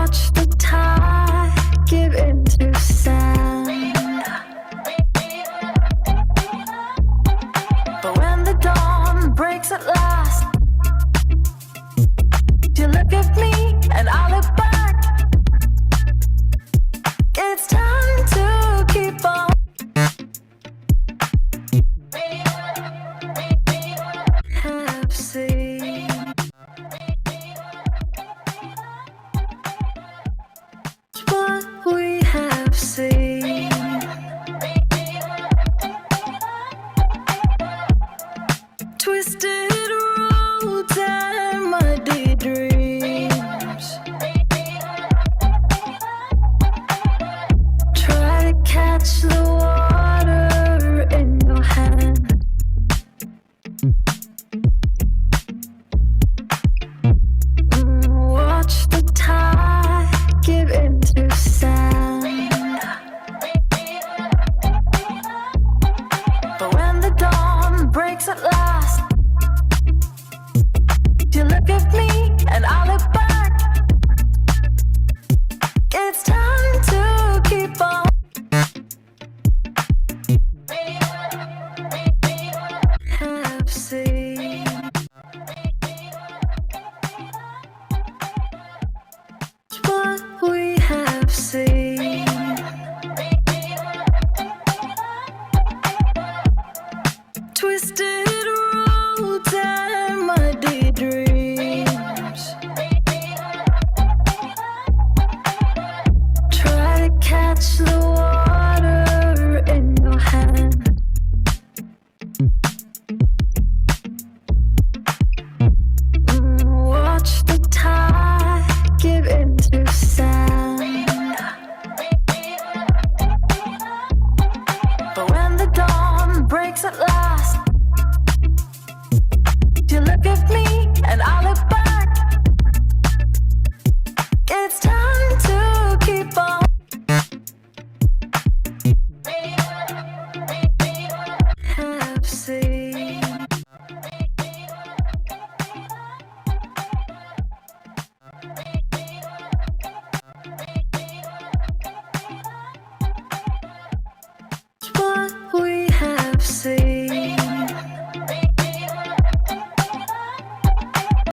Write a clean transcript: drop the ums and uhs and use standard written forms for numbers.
watch the tide give into sand. But when the dawn breaks at last, you look at me and I look back. It's time to keep on. Have seen what we have seen. Twisted roads and muddy dreams.